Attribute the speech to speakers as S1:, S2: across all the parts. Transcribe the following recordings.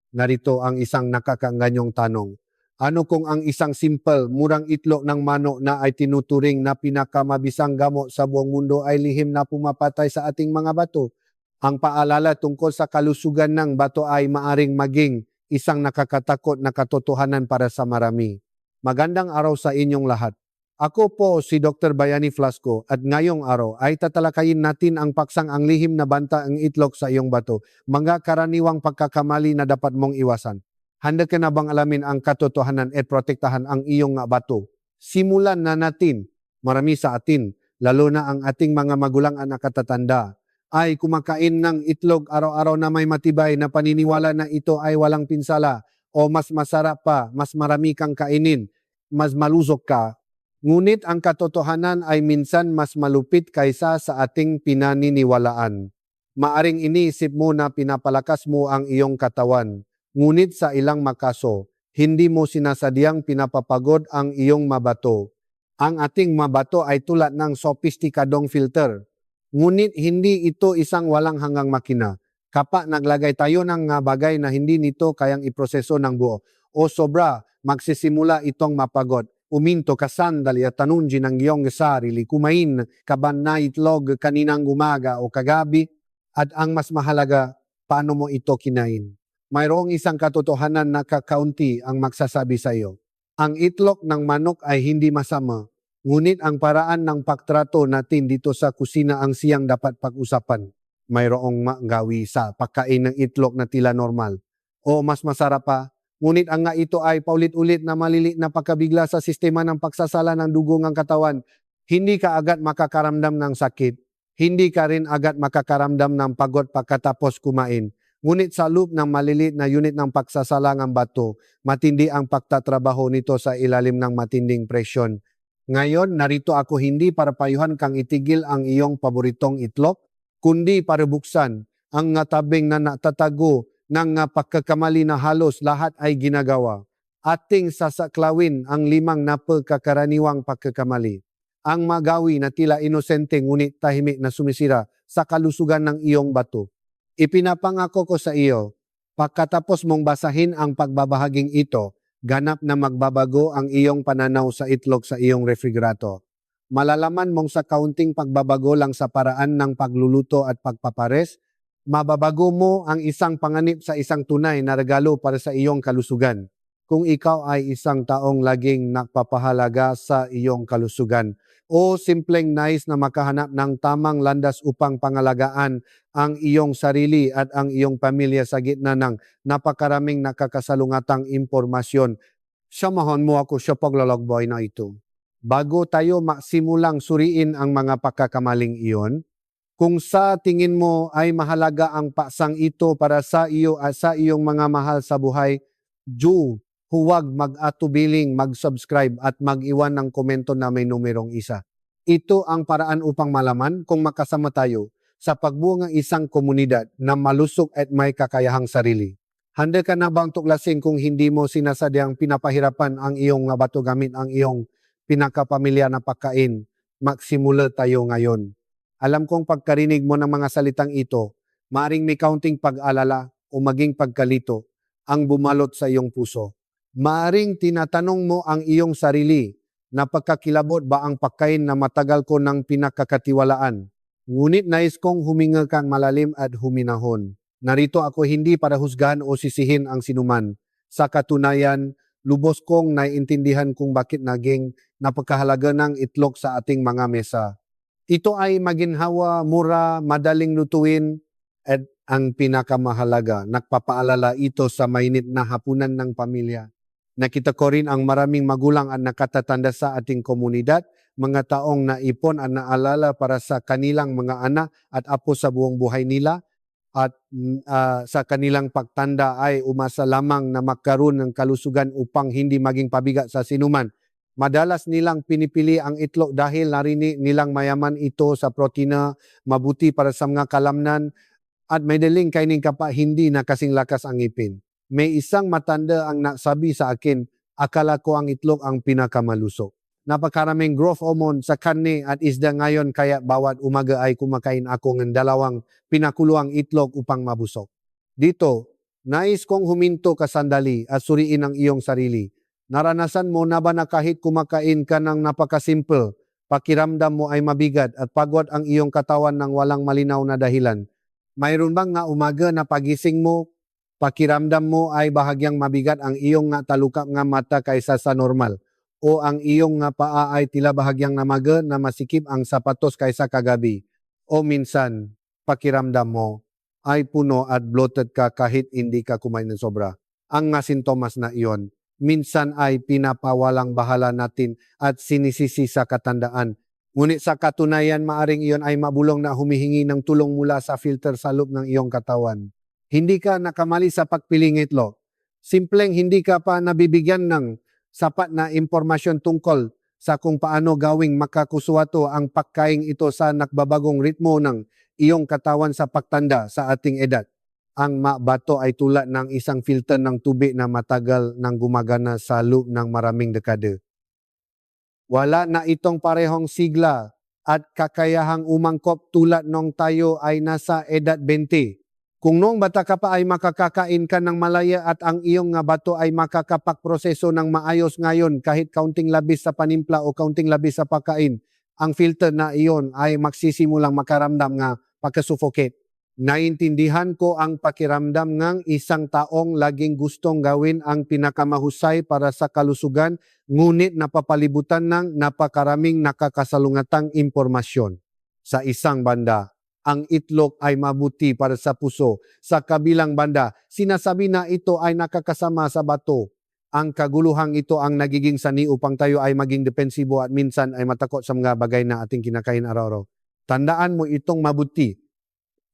S1: Narito ang isang nakakaenganyong tanong. Ano kung ang isang simple, murang itlog ng manok na ay tinuturing na pinakamabisang gamot sa buong mundo ay lihim na pumapatay sa ating mga bato? Ang paalala tungkol sa kalusugan ng bato ay maaring maging isang nakakatakot na katotohanan para sa marami. Magandang araw sa inyong lahat. Ako po si Dr. Bayani Flasco at ngayong araw ay tatalakayin natin ang paksang ang lihim na banta ang itlog sa iyong bato, mga karaniwang pagkakamali na dapat mong iwasan. Handa ka na bang alamin ang katotohanan at protektahan ang iyong bato? Simulan na natin. Marami sa atin, lalo na ang ating mga magulang at nakatatanda, ay kumakain ng itlog araw-araw na may matibay na paniniwala na ito ay walang pinsala o mas masarap pa, mas marami kang kainin, mas malusog ka. Ngunit ang katotohanan ay minsan mas malupit kaysa sa ating pinaniniwalaan. Maaring iniisip mo na pinapalakas mo ang iyong katawan. Ngunit sa ilang makaso, hindi mo sinasadyang pinapapagod ang iyong mabato. Ang ating mabato ay tulad ng sopistikadong filter. Ngunit hindi ito isang walang hanggang makina. Kapag naglagay tayo ng bagay na hindi nito kayang iproseso ng buo o sobra, magsisimula itong mapagod. Uminto ka sandali at tanungin ang iyong sarili, kumain ka ba na itlog kaninang umaga o kagabi? At ang mas mahalaga, paano mo ito kinain? Mayroong isang katotohanan na kakaunti ang magsasabi sa iyo. Ang itlog ng manok ay hindi masama, ngunit ang paraan ng pagtrato natin dito sa kusina ang siyang dapat pag-usapan. Mayroong magawi sa pagkain ng itlog na tila normal. O mas masarap pa, ngunit ang nga ito ay paulit-ulit na maliliit na pagkabigla sa sistema ng pagsasala ng dugo ng katawan. Hindi ka agad makakaramdam ng sakit. Hindi ka rin agad makakaramdam ng pagod pagkatapos kumain. Ngunit sa loob ng maliliit na unit ng pagsasalangang bato, matindi ang pagtatrabaho nito sa ilalim ng matinding presyon. Ngayon, narito ako hindi para payuhan kang itigil ang iyong paboritong itlog, kundi para buksan ang tabing na natatago ng pagkakamali na halos lahat ay ginagawa. Ating sasaklawin ang 5 napakakaraniwang pagkakamali. Ang magawi na tila inosente ngunit tahimik na sumisira sa kalusugan ng iyong bato. Ipinapangako ko sa iyo, pagkatapos mong basahin ang pagbabahaging ito, ganap na magbabago ang iyong pananaw sa itlog sa iyong refrigerator. Malalaman mong sa kaunting pagbabago lang sa paraan ng pagluluto at pagpapares, mababago mo ang isang panganib sa isang tunay na regalo para sa iyong kalusugan. Kung ikaw ay isang taong laging nagpapahalaga sa iyong kalusugan o simpleng nais na makahanap ng tamang landas upang pangalagaan ang iyong sarili at ang iyong pamilya sa gitna ng napakaraming nakakasalungatang impormasyon, samahan mo ako sa paglalakbay na ito. Bago tayo simulang suriin ang mga pagkakamaling iyon, kung sa tingin mo ay mahalaga ang paksang ito para sa iyo at sa iyong mga mahal sa buhay, huwag mag-atubiling, mag-subscribe at mag-iwan ng komento na may numerong 1. Ito ang paraan upang malaman kung makasama tayo sa pagbuo ng isang komunidad na malusog at may kakayahang sarili. Handa ka na bang tuklasin kung hindi mo sinasadyang pinapahirapan ang iyong bato gamit ang iyong pinakapamilya na pagkain? Magsimula tayo ngayon. Alam kong pagkarinig mo ng mga salitang ito, maaring may kaunting pag-alala o maging pagkalito ang bumalot sa iyong puso. Maaring tinatanong mo ang iyong sarili, napagkakilabot ba ang pagkain na matagal ko ng pinakakatiwalaan? Ngunit nais kong huminga kang malalim at huminahon. Narito ako hindi para husgahan o sisihin ang sinuman. Sa katunayan, lubos kong naiintindihan kung bakit naging napakahalaga ng itlog sa ating mga mesa. Ito ay maginhawa, mura, madaling lutuin, at ang pinakamahalaga, nagpapaalala ito sa mainit na hapunan ng pamilya. Nakita ko rin ang maraming magulang at nakatatanda sa ating komunidad, mga taong naipon at naalala para sa kanilang mga anak at apo sa buong buhay nila, at sa kanilang pagtanda ay umasa lamang na magkaroon ng kalusugan upang hindi maging pabigat sa sinuman. Madalas nilang pinipili ang itlog dahil narinig nilang mayaman ito sa protina, mabuti para sa mga kalamnan, at may daling kainin kapag hindi na kasing lakas ang ngipin. May isang matanda ang nasabi sa akin, akala ko ang itlog ang pinakamalusog. Napakaraming growth hormone sa karne at isda ngayon kaya bawat umaga ay kumakain ako ng 2 pinakuluang itlog upang mabusog. Dito, Nais kong huminto ka sandali at suriin ang iyong sarili. Naranasan mo na ba na kahit kumakain ka ng napakasimple, pakiramdam mo ay mabigat at pagod ang iyong katawan ng walang malinaw na dahilan? Mayroon bang nga umaga na pagising mo, pakiramdam mo ay bahagyang mabigat ang iyong nga talukap nga mata kaysa sa normal? O ang iyong nga paa ay tila bahagyang namaga na masikip ang sapatos kaysa kagabi? O minsan, pakiramdam mo ay puno at bloated ka kahit hindi ka kumain ng sobra? Ang nga sintomas na iyon, minsan ay pinapawalang bahala natin at sinisisi sa katandaan. Ngunit sa katunayan, maaring iyon ay mabulong na humihingi ng tulong mula sa filter sa loob ng iyong katawan. Hindi ka nakamali sa pagpiling itlog. Simpleng hindi ka pa nabibigyan ng sapat na impormasyon tungkol sa kung paano gawing makakuswato ang pagkain ito sa nakbabagong ritmo ng iyong katawan sa pagtanda sa ating edad. Ang bato ay tulad ng isang filter ng tubig na matagal nang gumagana sa loob ng maraming dekada. Wala na itong parehong sigla at kakayahang umangkop tulad nung tayo ay nasa edad 20. Kung noong bata ka pa ay makakakain ka ng malaya at ang iyong nga bato ay makakapagproseso ng maayos ngayon kahit kaunting labis sa panimpla o kaunting labis sa pagkain, ang filter na iyon ay magsisimulang makaramdam nga pagkasuffocate. Naintindihan ko ang pakiramdam ng isang taong laging gustong gawin ang pinakamahusay para sa kalusugan, ngunit napapalibutan ng napakaraming nakakasalungatang impormasyon. Sa isang banda, ang itlog ay mabuti para sa puso. Sa kabilang banda, sinasabi na ito ay nakakasama sa bato. Ang kaguluhang ito ang nagiging sani upang tayo ay maging depensibo at minsan ay matakot sa mga bagay na ating kinakain araw-araw. Tandaan mo itong mabuti.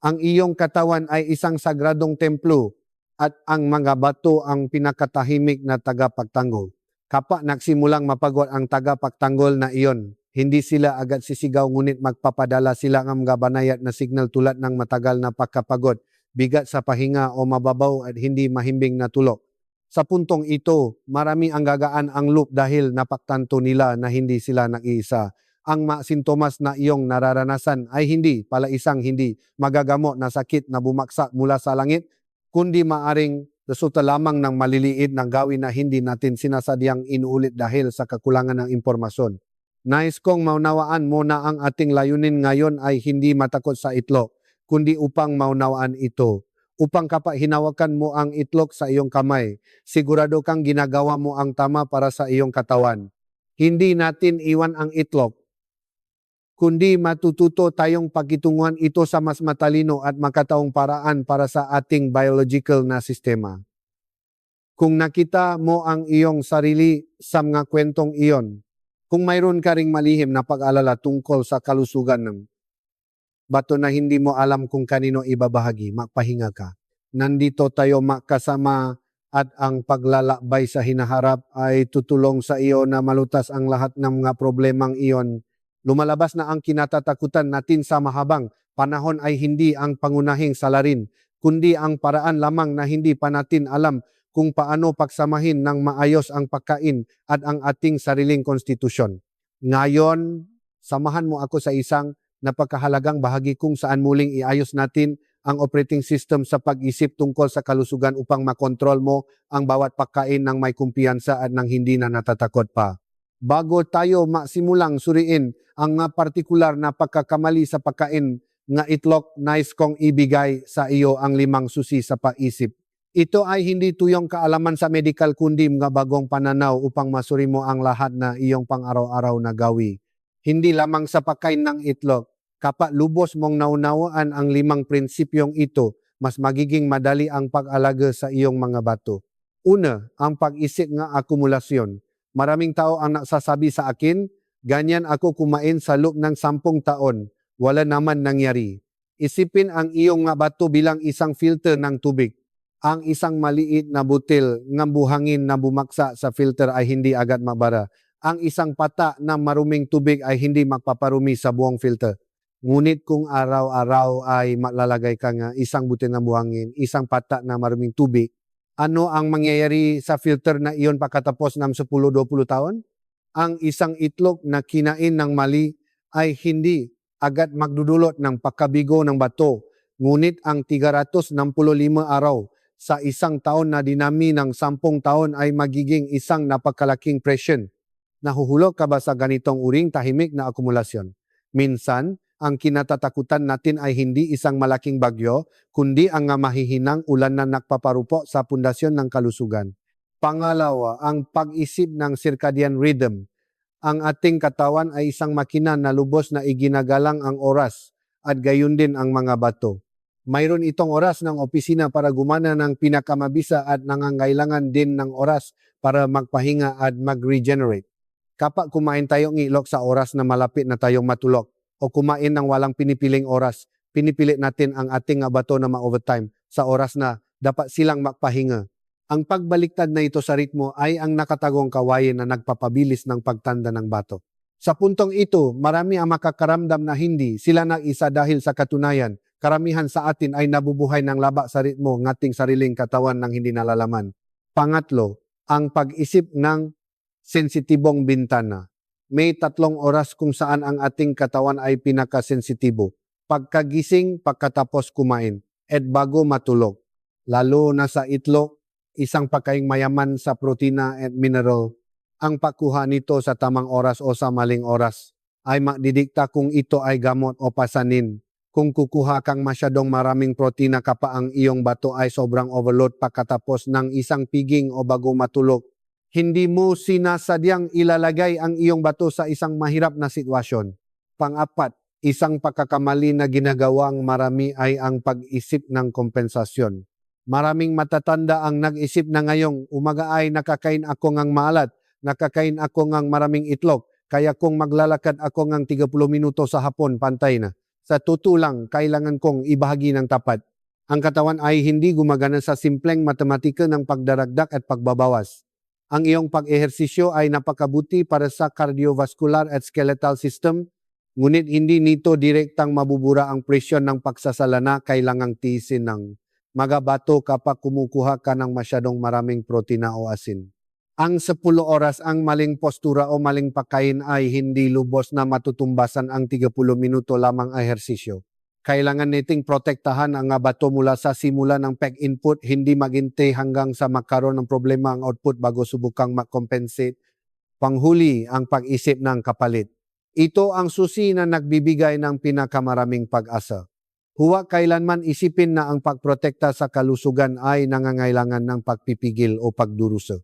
S1: Ang iyong katawan ay isang sagradong templo at ang mga bato ang pinakatahimik na tagapagtanggol. Kapag nagsimulang mapagod ang tagapagtanggol na iyon, hindi sila agad sisigaw ngunit magpapadala sila ng mga banayad na signal tulad ng matagal na pagkapagod, bigat sa pahinga o mababaw at hindi mahimbing na tulog. Sa puntong ito, marami ang gagaan ang loop dahil napaktanto nila na hindi sila nag-iisa. Ang sintomas na iyong nararanasan ay hindi pala isang hindi magagamot na sakit na bumaksak mula sa langit, kundi maaring resulta lamang ng maliliit na gawin na hindi natin sinasadyang inuulit dahil sa kakulangan ng impormasyon. Nais kong maunawaan mo na ang ating layunin ngayon ay hindi matakot sa itlog, kundi upang maunawaan ito. Upang kapag hinawakan mo ang itlog sa iyong kamay, sigurado kang ginagawa mo ang tama para sa iyong katawan. Hindi natin iwan ang itlog, kundi matututo tayong pagkitunguhan ito sa mas matalino at makataong paraan para sa ating biological na sistema. Kung nakita mo ang iyong sarili sa mga kwentong iyon, kung mayroon ka ring malihim na pag-alala tungkol sa kalusugan ng bato na hindi mo alam kung kanino ibabahagi, magpahinga ka. Nandito tayo makasama at ang paglalakbay sa hinaharap ay tutulong sa iyo na malutas ang lahat ng mga problemang iyon. Lumalabas na ang kinatatakutan natin sa mahabang panahon ay hindi ang pangunahing salarin, kundi ang paraan lamang na hindi pa natin alam kung paano pagsamahin ng maayos ang pagkain at ang ating sariling konstitusyon. Ngayon, samahan mo ako sa isang napakahalagang bahagi kung saan muling iayos natin ang operating system sa pag-isip tungkol sa kalusugan upang makontrol mo ang bawat pagkain ng may kumpiyansa at ng hindi na natatakot pa. Bago tayo masimulang suriin ang partikular na pagkakamali sa pagkain nga itlog, nais kong ibigay sa iyo ang 5 susi sa pag-isip. Ito ay hindi tuyong kaalaman sa medical kundi mga bagong pananaw upang masuri mo ang lahat na iyong pang-araw-araw na gawi. Hindi lamang sa pagkain ng itlog. Kapag lubos mong naunawaan ang 5 prinsipyong ito, mas magiging madali ang pag-alaga sa iyong mga bato. Una, ang pag-isip nga akumulasyon. Maraming tao ang nagsasabi sa akin, ganyan ako kumain sa loob ng 10 taon, wala naman nangyari. Isipin ang iyong nga bato bilang isang filter ng tubig. Ang isang maliit na butil ng buhangin na bumaksa sa filter ay hindi agad mabara. Ang isang pata ng maruming tubig ay hindi magpaparumi sa buong filter. Ngunit kung araw-araw ay malalagay ka nga isang butil ng buhangin, isang pata na maruming tubig, ano ang mangyayari sa filter na iyon pagkatapos ng 10-20 taon? Ang isang itlog na kinain ng mali ay hindi agad magdudulot ng pagkabigo ng bato. Ngunit ang 365 araw sa isang taon na dinami ng 10 taon ay magiging isang napakalaking presyon. Nahuhulog ka ba sa ganitong uring tahimik na akumulasyon? Minsan, ang kinatatakutan natin ay hindi isang malaking bagyo, kundi ang mahihinang ulan na nagpaparupo sa pundasyon ng kalusugan. Pangalawa, ang pag-isip ng circadian rhythm. Ang ating katawan ay isang makina na lubos na iginagalang ang oras at gayon din ang mga bato. Mayroon itong oras ng opisina para gumana ng pinakamabisa at nangangailangan din ng oras para magpahinga at mag-regenerate. Kapag kumain tayo ng ilok sa oras na malapit na tayong matulog o kumain ng walang pinipiling oras, pinipilit natin ang ating bato na ma-overtime sa oras na dapat silang magpahinga. Ang pagbaliktad na ito sa ritmo ay ang nakatagong kawayan na nagpapabilis ng pagtanda ng bato. Sa puntong ito, marami ang makakaramdam na hindi sila nag-isa dahil sa katunayan, karamihan sa atin ay nabubuhay ng laba sa ritmo ng ating sariling katawan ng hindi nalalaman. Pangatlo, ang pag-isip ng sensitibong bintana. May 3 oras kung saan ang ating katawan ay pinakasensitibo. Pagkagising, pagkatapos kumain, at bago matulog. Lalo na sa itlog, isang pagkaing mayaman sa protina at mineral. Ang pagkuha nito sa tamang oras o sa maling oras ay magdidikta kung ito ay gamot o pasanin. Kung kukuha kang masyadong maraming protina kapag ang iyong bato ay sobrang overload pagkatapos ng isang piging o bago matulog, hindi mo sinasadyang ilalagay ang iyong bato sa isang mahirap na sitwasyon. Pang-apat, isang pagkakamali na ginagawang marami ay ang pag-isip ng kompensasyon. Maraming matatanda ang nag-isip na ngayong umaga ay nakakain ako ng maalat, nakakain ako ng maraming itlog, kaya kung maglalakad ako ng 30 minuto sa hapon, pantay na. Sa totoo lang, kailangan kong ibahagi ng tapat. Ang katawan ay hindi gumagana sa simpleng matematika ng pagdaragdag at pagbabawas. Ang iyong pag-ehersisyo ay napakabuti para sa cardiovascular at skeletal system, ngunit hindi nito direktang mabubura ang presyon ng pagsasalana, kailangang tiisin ng magabato kapag kumukuha ka ng masyadong maraming protina o asin. Ang 10 oras ang maling postura o maling pagkain ay hindi lubos na matutumbasan ang 30 minuto lamang ehersisyo. Kailangan nating protektahan ang bato mula sa simula ng peg input, hindi maghintay hanggang sa magkaroon ng problema ang output bago subukang mag-compensate. Panghuli, ang pag-isip ng kapalit. Ito ang susi na nagbibigay ng pinakamaraming pag-asa. Huwag kailanman isipin na ang pagprotekta sa kalusugan ay nangangailangan ng pagpipigil o pagdurusa.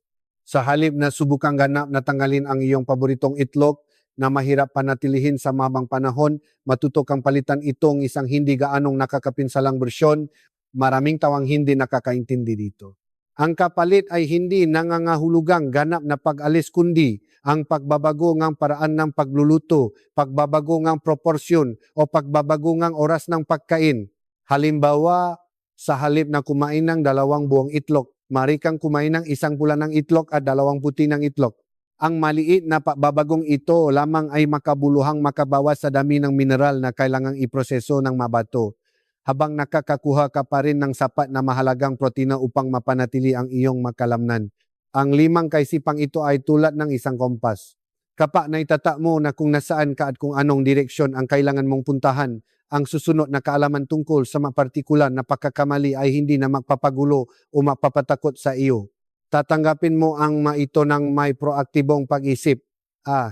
S1: Sa halip na subukang ganap na tanggalin ang iyong paboritong itlog na mahirap panatilihin sa mabang panahon, matuto kang palitan itong isang hindi gaanong nakakapinsalang bersyon, maraming tawang hindi nakakaintindi dito. Ang kapalit ay hindi nangangahulugang ganap na pag-alis kundi ang pagbabago ng paraan ng pagluluto, pagbabago ng proporsyon o pagbabago ng oras ng pagkain. Halimbawa, sa halip na kumain ng 2 buong itlog, mari kang kumain ng 1 pula ng itlog at 2 puti ng itlog. Ang maliit na pagbabagong ito lamang ay makabuluhang makabawas sa dami ng mineral na kailangang iproseso ng mabato, habang nakakakuha ka pa rin ng sapat na mahalagang protina upang mapanatili ang iyong makalamnan. Ang 5 kaisipang ito ay tulad ng isang kompas. Kapag naitata mo na kung nasaan ka at kung anong direksyon ang kailangan mong puntahan, ang susunod na kaalaman tungkol sa partikular na pagkakamali ay hindi na magpapagulo o mapapatakot sa iyo. Tatanggapin mo ang ito ng may proaktibong pag-isip.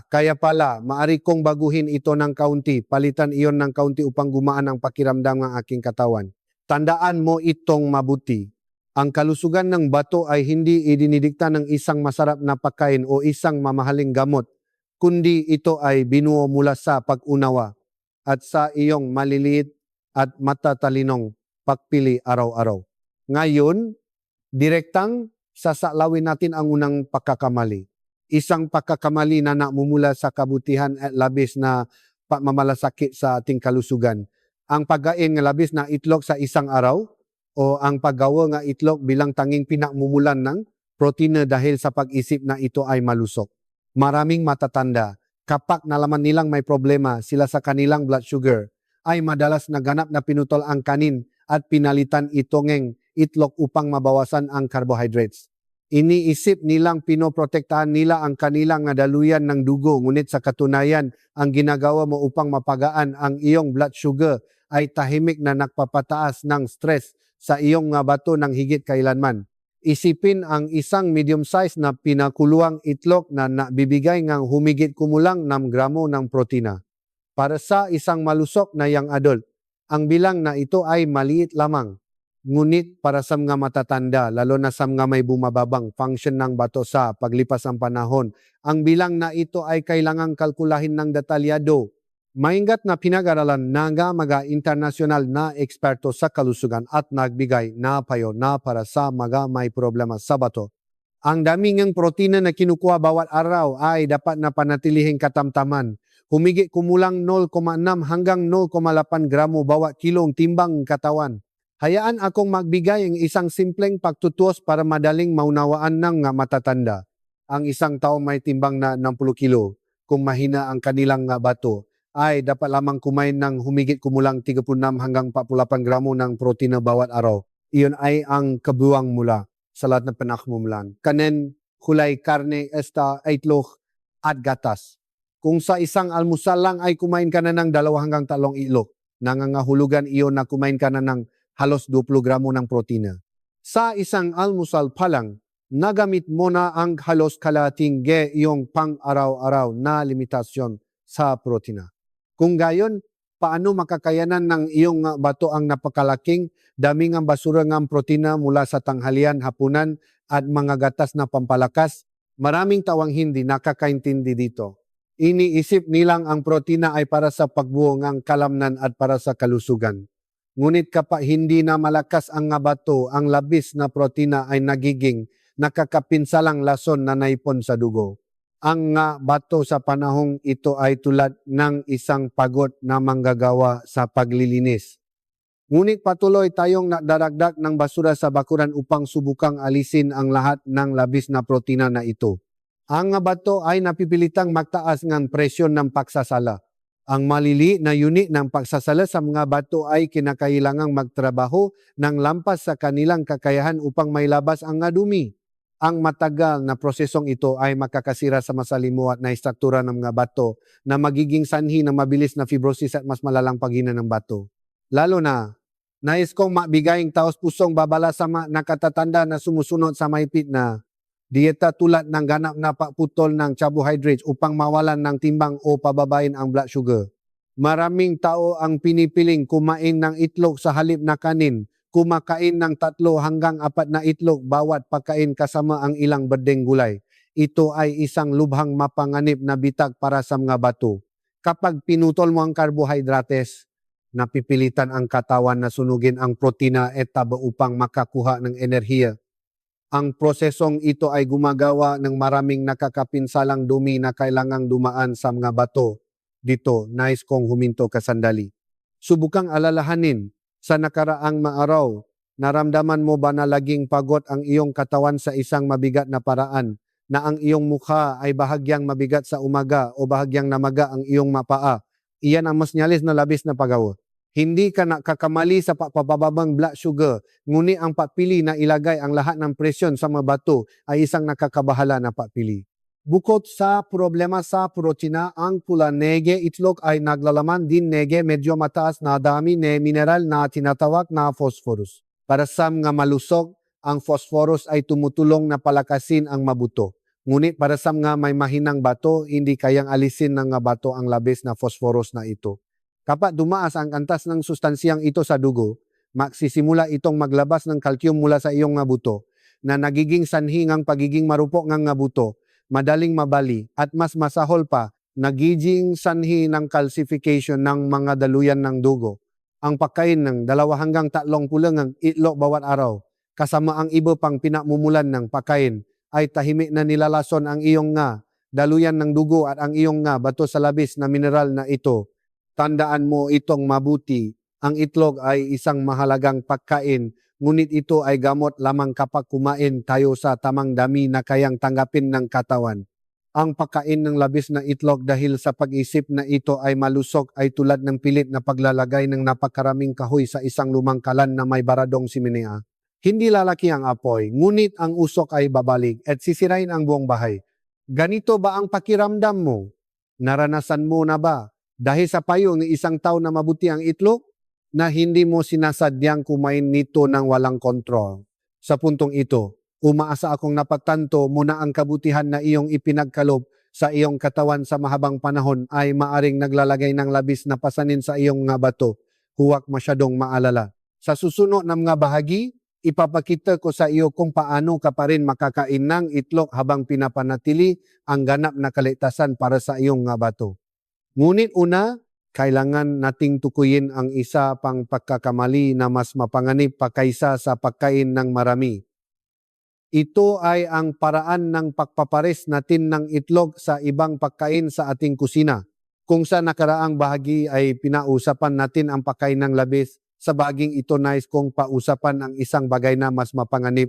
S1: Kaya pala, maari kong baguhin ito ng kaunti, palitan iyon ng kaunti upang gumaan ang pakiramdam ng aking katawan. Tandaan mo itong mabuti. Ang kalusugan ng bato ay hindi idinidikta ng isang masarap na pagkain o isang mamahaling gamot, kundi ito ay binuo mula sa pag-unawa at sa iyong maliliit at matatalinong pagpili araw-araw. Ngayon, direktang sasalawin natin ang unang pagkakamali. Isang pagkakamali na namumula sa kabutihan at labis na pagmamalasakit sa ating kalusugan. Ang pagkain ng labis na itlog sa isang araw o ang paggawa ng itlog bilang tanging pinakmumulan ng protina dahil sa pag-isip na ito ay malusok. Maraming matatanda, kapag nalaman nilang may problema sila sa kanilang blood sugar, ay madalas naganap na pinutol ang kanin at pinalitan ito ng itlog upang mabawasan ang carbohydrates. Iniisip nilang pinoprotektahan nila ang kanilang nadaluyan ng dugo, ngunit sa katunayan, ang ginagawa mo upang mapagaan ang iyong blood sugar ay tahimik na nagpapataas ng stress sa iyong nga bato ng higit kailanman. Isipin ang isang medium size na pinakuluang itlog na nabibigay ngang humigit kumulang 6 gramo ng protina. Para sa isang malusok na young adult, ang bilang na ito ay maliit lamang. Ngunit para sa mga matatanda, lalo na sa mga may bumababang function ng bato sa paglipas ng panahon, ang bilang na ito ay kailangang kalkulahin ng detalyado. Maingat na pinag-aralan ng mga internasyonal na eksperto sa kalusugan at nagbigay na payo na para sa mga may problema sa bato. Ang dami ng protina na kinukuha bawat araw ay dapat na panatilihing katamtaman. Humigit kumulang 0,6 hanggang 0,8 gramo bawat kilong timbang katawan. Hayaan akong magbigay ng isang simpleng pagtutuos para madaling maunawaan ng matatanda. Ang isang tao may timbang na 60 kilo. Kung mahina ang kanilang bato, ay dapat lamang kumain ng humigit kumulang 36 hanggang 48 gramo ng protina bawat araw. Iyon ay ang kabuang mula sa lahat ng panakmumulan. Kanin, kulay, karne, itlog at gatas. Kung sa isang almusal lang ay kumain ka na ng 2 hanggang 3 itlog, nangangahulugan iyon na kumain ka na ng halos 20 gramo ng protina. Sa isang almusal pa lang, nagamit mo na ang halos kalahating iyong pang-araw-araw na limitasyon sa protina. Kung gayon, paano makakayanan ng iyong bato ang napakalaking daming ang basura ng protina mula sa tanghalian, hapunan at mga gatas na pampalakas? Maraming tawang hindi nakakaintindi dito. Iniisip nilang ang protina ay para sa pagbuo ng kalamnan at para sa kalusugan. Ngunit kapag hindi na malakas ang bato, ang labis na protina ay nagiging nakakapinsalang lason na naipon sa dugo. Ang bato sa panahong ito ay tulad ng isang pagod na manggagawa sa paglilinis. Ngunit patuloy tayong nadaragdag ng basura sa bakuran upang subukang alisin ang lahat ng labis na protina na ito. Ang bato ay napipilitang magtaas ng presyon ng pagsasala. Ang maliliit na unit ng pagsasala sa mga bato ay kinakailangang magtrabaho ng lampas sa kanilang kakayahan upang mailabas ang dumi. Ang matagal na prosesong ito ay makakasira sa masalimuot na istruktura ng mga bato na magiging sanhi ng mabilis na fibrosis at mas malalang paghina ng bato. Lalo na, nais kong mabigaying taos-pusong babala sa mga nakatatanda na sumusunod sa mahigpit na dieta tulad ng ganap na pagputol ng carbohydrates upang mawalan ng timbang o pababain ang blood sugar. Maraming tao ang pinipiling kumain ng itlog sa halip na kanin, kumakain ng 3 hanggang 4 na itlog bawat pagkain kasama ang ilang berdeng gulay. Ito ay isang lubhang mapanganib na bitag para sa mga bato. Kapag pinutol mo ang carbohydrates, napipilitan ang katawan na sunugin ang protina at taba upang makakuha ng enerhiya. Ang prosesong ito ay gumagawa ng maraming nakakapinsalang dumi na kailangang dumaan sa mga bato. Dito, nais kong huminto kasandali. Subukang alalahanin, sa nakaraang araw, naramdaman mo ba na laging pagod ang iyong katawan sa isang mabigat na paraan, na ang iyong mukha ay bahagyang mabigat sa umaga o bahagyang namaga ang iyong mapaa? Iyan ang mas nyalis na labis na pagawa. Hindi ka nakakamali sa pagpapababang blood sugar, ngunit ang papili na ilagay ang lahat ng presyon sa mga bato ay isang nakakabahala na papili. Bukod sa problema sa protina, ang pula nege itlog ay naglalaman din nege medyo mataas na dami na mineral na tinatawag na phosphorus. Para sa mga malusog, ang phosphorus ay tumutulong na palakasin ang mabuto. Ngunit para sa mga may mahinang bato, hindi kayang alisin ng bato ang labis na phosphorus na ito. Kapag dumaas ang antas ng sustansyang ito sa dugo, magsisimula itong maglabas ng calcium mula sa iyong buto na nagiging sanhi ng pagiging marupok ng buto, madaling mabali at mas masahol pa, nagiging sanhi ng calcification ng mga daluyan ng dugo. Ang pagkain ng 2 hanggang 3 pulang itlog bawat araw, kasama ang iba pang pinamumulan ng pagkain, ay tahimik na nilalason ang iyong daluyan ng dugo at ang iyong bato sa labis na mineral na ito. Tandaan mo itong mabuti, ang itlog ay isang mahalagang pagkain, ngunit ito ay gamot lamang kapag kumain tayo sa tamang dami na kayang tanggapin ng katawan. Ang pagkain ng labis na itlog dahil sa pag-isip na ito ay malusog ay tulad ng pilit na paglalagay ng napakaraming kahoy sa isang lumang kalan na may baradong simenea. Hindi lalaki ang apoy, ngunit ang usok ay babalik at sisirain ang buong bahay. Ganito ba ang pakiramdam mo? Naranasan mo na ba? Dahil sa payo ng isang tao na mabuti ang itlog, na hindi mo sinasadyang kumain nito ng walang kontrol. Sa puntong ito, umaasa akong napagtanto mo na ang kabutihan na iyong ipinagkalob sa iyong katawan sa mahabang panahon ay maaring naglalagay ng labis na pasanin sa iyong nga bato. Huwag masyadong maalala. Sa susunod na mga bahagi, ipapakita ko sa iyo kung paano ka pa rin makakain ng itlog habang pinapanatili ang ganap na kaligtasan para sa iyong nga bato. Ngunit una, kailangan nating tukuyin ang isa pang pagkakamali na mas mapanganib pa kaysa sa pagkain ng marami. Ito ay ang paraan ng pagpapares natin ng itlog sa ibang pagkain sa ating kusina. Kung sa nakaraang bahagi ay pinausapan natin ang pagkain ng labis, sa bahaging ito nais kong pausapan ang isang bagay na mas mapanganib.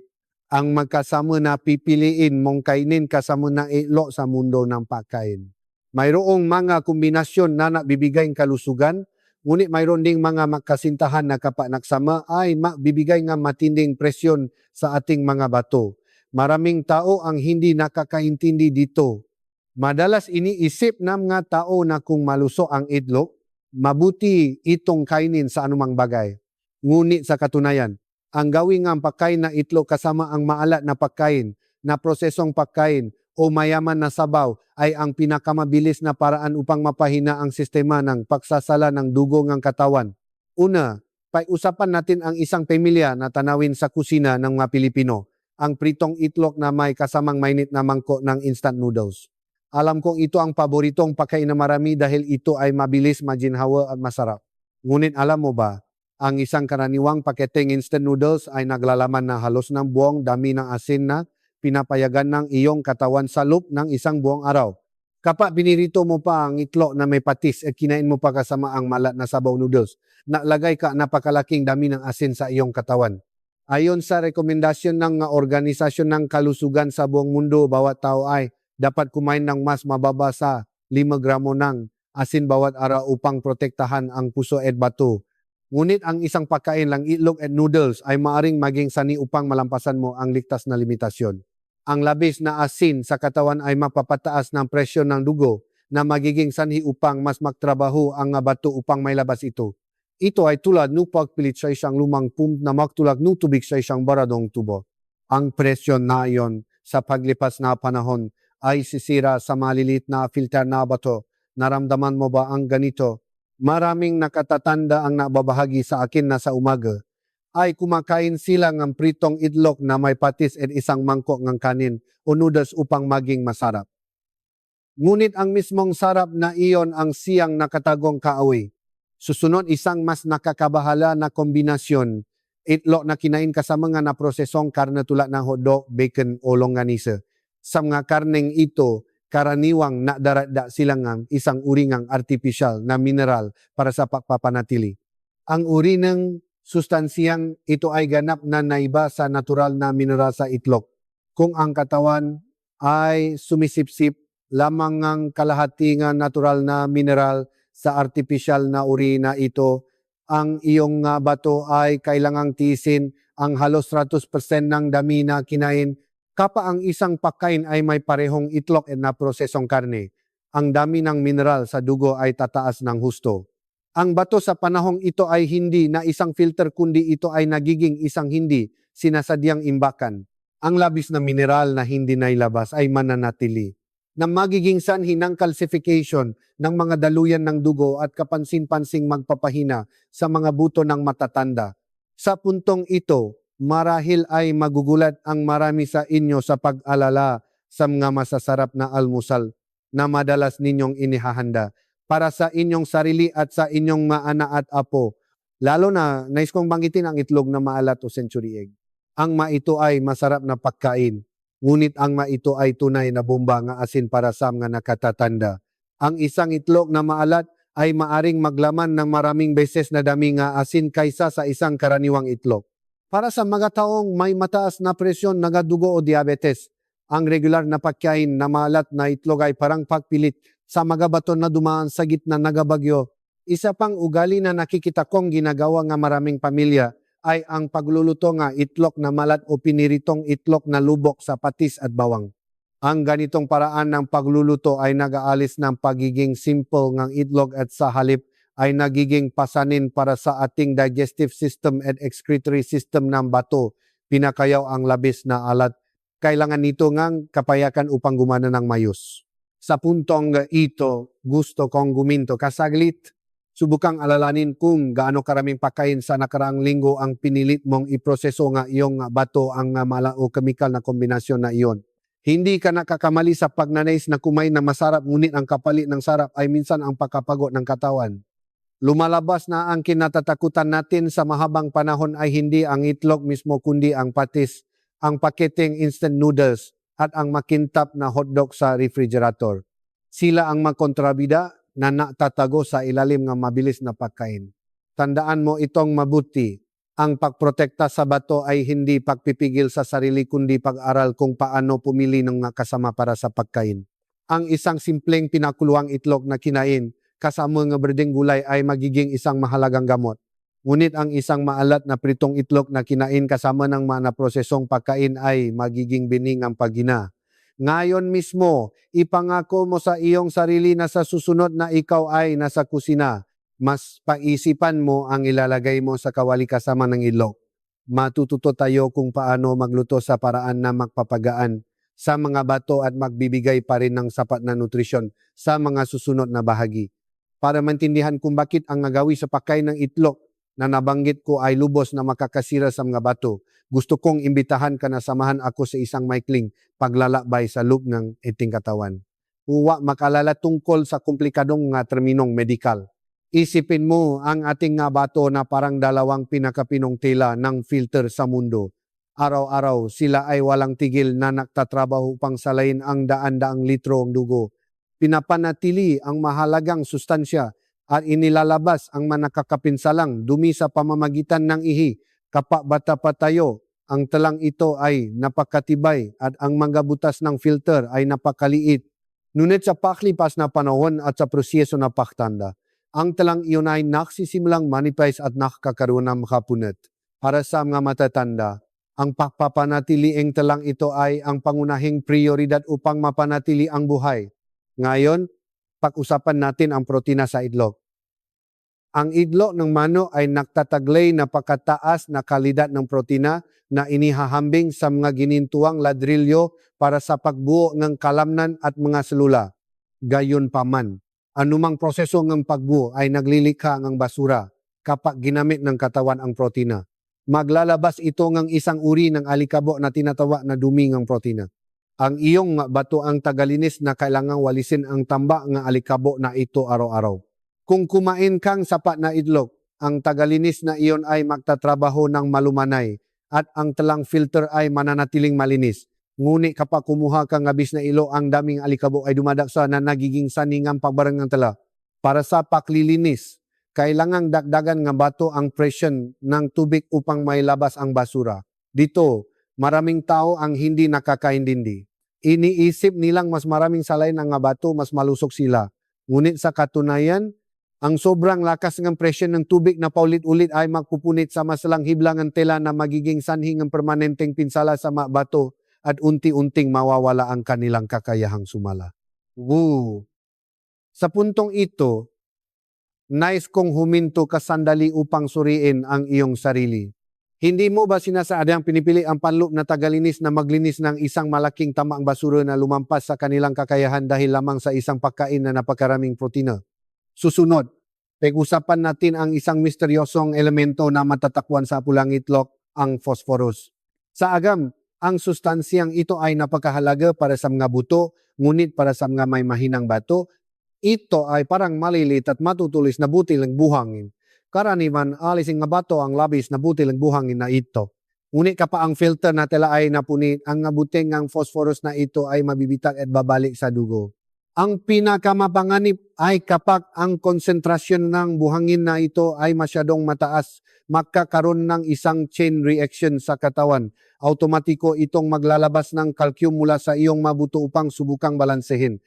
S1: Ang magkasama na pipiliin mong kainin kasama na itlog sa mundo ng pagkain. Mayroong mga kombinasyon na nagbibigay kalusugan, ngunit mayroon ding mga magkasintahan na kapag nagsama ay magbibigay ng matinding presyon sa ating mga bato. Maraming tao ang hindi nakakaintindi dito. Madalas iniisip ng mga tao na kung maluso ang itlog, mabuti itong kainin sa anumang bagay. Ngunit sa katunayan, ang gawing ang pagkain na itlog kasama ang maalat na pagkain, na prosesong pagkain, o mayaman na sabaw ay ang pinakamabilis na paraan upang mapahina ang sistema ng pagsasala ng dugo ng katawan. Una, pag-usapan natin ang isang pamilya na tanawin sa kusina ng mga Pilipino, ang pritong itlog na may kasamang mainit na mangkok ng instant noodles. Alam kong ito ang paboritong pagkain na marami dahil ito ay mabilis, maginhawa at masarap. Ngunit alam mo ba, ang isang karaniwang paketeng instant noodles ay naglalaman na halos ng buong dami ng asin na pinapayagan ng iyong katawan sa loob ng isang buong araw. Kapag binirito mo pa ang itlog na may patis at kinain mo pa kasama ang malat na sabaw noodles, naglagay ka napakalaking dami ng asin sa iyong katawan. Ayon sa rekomendasyon ng Organisasyon ng Kalusugan sa buong mundo, bawat tao ay dapat kumain ng mas mababa sa 5 gramo ng asin bawat araw upang protektahan ang puso at bato. Ngunit ang isang pagkain lang itlog at noodles ay maaring maging sani upang malampasan mo ang ligtas na limitasyon. Ang labis na asin sa katawan ay mapapataas ng presyon ng dugo na magiging sanhi upang mas magtrabaho ang bato upang mailabas ito. Ito ay tulad ng pagpilit sa isang lumang pump na magtulak ng tubig sa isang baradong tubo. Ang presyon na iyon sa paglipas na panahon ay sisira sa maliliit na filter na bato. Naramdaman mo ba ang ganito? Maraming nakatatanda ang nababahagi sa akin na sa umaga ay kumakain sila ng pritong itlog na may patis at isang mangkok ng kanin o noodles upang maging masarap. Ngunit ang mismong sarap na iyon ang siyang nakatagong kaaway. Susunod isang mas nakakabahala na kombinasyon, itlog na kinain kasama nga na prosesong karne tulad ng hotdog, bacon o longganisa. Sa mga karneng ito, karaniwang nadarada sila ng isang uri ng artificial na mineral para sa pagpapanatili. Ang uri ng sustansiyang ito ay ganap na naiba sa natural na mineral sa itlog. Kung ang katawan ay sumisipsip lamang ng kalahati ng natural na mineral sa artificial na uri na ito, ang iyong bato ay kailangang tiisin ang halos 100% ng dami na kinain. Kapag ang isang pagkain ay may parehong itlog at na prosesong karne, ang dami ng mineral sa dugo ay tataas ng husto. Ang bato sa panahong ito ay hindi na isang filter kundi ito ay nagiging isang hindi sinasadyang imbakan. Ang labis na mineral na hindi nailabas ay mananatili na magiging sanhi ng calcification ng mga daluyan ng dugo at kapansin-pansing magpapahina sa mga buto ng matatanda. Sa puntong ito, marahil ay magugulat ang marami sa inyo sa pag-alala sa mga masasarap na almusal na madalas ninyong inihahanda para sa inyong sarili at sa inyong maana at apo. Lalo na, nais kong banggitin ang itlog na maalat o century egg. Ang ito ay masarap na pagkain, ngunit ang ito ay tunay na bomba nga asin para sa mga nakatatanda. Ang isang itlog na maalat ay maaring maglaman ng maraming beses na dami nga asin kaysa sa isang karaniwang itlog. Para sa mga taong may mataas na presyon, nagadugo o diabetes, ang regular na pagkain na maalat na itlog ay parang pagpilit sa mga bato na dumaan sa gitna ng bagyo. Isa pang ugali na nakikita kong ginagawa ng maraming pamilya ay ang pagluluto ng itlog na malat o piniritong itlog na lubok sa patis at bawang. Ang ganitong paraan ng pagluluto ay nag-aalis ng pagiging simple ng itlog at sa halip ay nagiging pasanin para sa ating digestive system at excretory system ng bato. Pinakayaw ang labis na alat. Kailangan nito ngang kapayakan upang gumana ng mayos. Sa puntong ito, gusto kong guminto kasaglit. Subukang alalanin kung gaano karaming pagkain sa nakaraang linggo ang pinilit mong iproseso nga iyong bato ang mala o chemical na kombinasyon na iyon. Hindi ka nakakamali sa pagnanais na kumain na masarap, ngunit ang kapalit ng sarap ay minsan ang pagkapagod ng katawan. Lumalabas na ang kinatatakutan natin sa mahabang panahon ay hindi ang itlog mismo kundi ang patis, ang paketing instant noodles at ang makintab na hotdog sa refrigerator. Sila ang magkontrabida na natatago sa ilalim ng mabilis na pagkain. Tandaan mo itong mabuti. Ang pagprotekta sa bato ay hindi pagpipigil sa sarili kundi pag-aral kung paano pumili ng kasama para sa pagkain. Ang isang simpleng pinakuluang itlog na kinain kasama ng berdeng gulay ay magiging isang mahalagang gamot. Ngunit ang isang maalat na pritong itlog na kinain kasama ng mga naprosesong pagkain ay magiging bining ang pagina. Ngayon mismo, ipangako mo sa iyong sarili na sa susunod na ikaw ay nasa kusina, mas paisipan mo ang ilalagay mo sa kawali kasama ng itlog. Matututo tayo kung paano magluto sa paraan na magpapagaan sa mga bato at magbibigay pa rin ng sapat na nutrisyon sa mga susunod na bahagi. Para maintindihan kung bakit ang nagawi sa pagkain ng itlog na nabanggit ko ay lubos na makakasira sa mga bato, gusto kong imbitahan ka na samahan ako sa isang maikling paglalakbay sa loob ng ating katawan. Huwag makalala tungkol sa komplikadong nga terminong medikal. Isipin mo ang ating nga bato na parang dalawang pinakapinong tela ng filter sa mundo. Araw-araw sila ay walang tigil na nagtatrabaho upang salayin ang daan-daang litro ng dugo. Pinapanatili ang mahalagang sustansya at inilalabas ang manakakapinsalang dumi sa pamamagitan ng ihi. Kapag bata pa tayo, ang talang ito ay napakatibay at ang mga butas ng filter ay napakaliit. Ngunit sa paklipas na panahon at sa proseso na pagtanda, ang talang iyon ay nagsisimulang manipis at nakakaroon ng makapunat. Para sa mga matatanda, ang pagpapanatiliing talang ito ay ang pangunahing prioridad upang mapanatili ang buhay. Ngayon, pag-usapan natin ang protina sa itlog. Ang itlog ng manok ay nagtataglay na pakataas na kalidad ng protina na inihahambing sa mga ginintuang ladrilyo para sa pagbuo ng kalamnan at mga selula. Gayunpaman, anumang proseso ng pagbuo ay naglilikha ng basura kapag ginamit ng katawan ang protina. Maglalabas ito ng isang uri ng alikabok na tinatawag na dumi ng protina. Ang iyong bato ang tagalinis na kailangang walisin ang tamba ng alikabok na ito araw-araw. Kung kumain kang sapat na itlog, ang tagalinis na iyon ay magtatrabaho ng malumanay at ang talang filter ay mananatiling malinis. Ngunit kapag kumuha kang abis na ilo, ang daming alikabok ay dumadaksa na nagiging saningang pagbarang ng tala. Para sa paklilinis, kailangang dagdagan ng bato ang presyon ng tubig upang mailabas ang basura. Dito, maraming tao ang hindi nakakaintindi. Iniisip nilang mas maraming salay ng bato, mas malusog sila. Ngunit sa katunayan, ang sobrang lakas ng presyon ng tubig na paulit-ulit ay magpupunit sa masalang hiblang ng tela na magiging sanhi ng permanenteng pinsala sa mga bato at unti-unting mawawala ang kanilang kakayahang sumala. Woo! Sa puntong ito, nais kong huminto ka sandali upang suriin ang iyong sarili. Hindi mo ba sinasaadang pinipili ang panloob na tagalinis na maglinis ng isang malaking tamang basura na lumampas sa kanilang kakayahan dahil lamang sa isang pagkain na napakaraming protina? Susunod, pag-usapan natin ang isang misteryosong elemento na matatakwan sa pulang itlog, ang phosphorus. Sa agam, ang sustansyang ito ay napakahalaga para sa mga buto, ngunit para sa mga may mahinang bato, ito ay parang malilit at matutulis na butil ng buhangin. Karaniwan, alising nga bato ang labis na butil ng buhangin na ito. Ngunit kapag ang filter na tela ay napunit, ang buting ng phosphorus na ito ay mabibitag at babalik sa dugo. Ang pinakamapanganib ay kapag ang konsentrasyon ng buhangin na ito ay masyadong mataas, magkakaroon ng isang chain reaction sa katawan. Automatiko itong maglalabas ng calcium mula sa iyong mabuto upang subukang balansehin.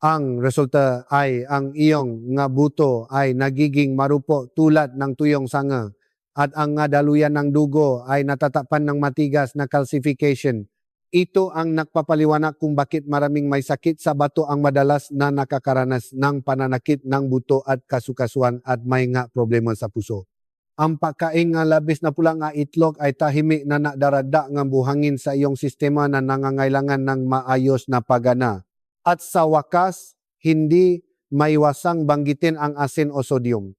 S1: Ang resulta ay ang iyong nga buto ay nagiging marupo tulad ng tuyong sanga at ang nga daluyan ng dugo ay natatapan ng matigas na calcification. Ito ang nagpapaliwanag kung bakit maraming may sakit sa bato ang madalas na nakakaranas ng pananakit ng buto at kasukasuan at may nga problema sa puso. Ang pagkain nga labis na pula nga itlog ay tahimik na nadarada nga buhangin sa iyong sistema na nangangailangan ng maayos na pagana. At sa wakas, hindi maiwasang banggitin ang asin o sodium.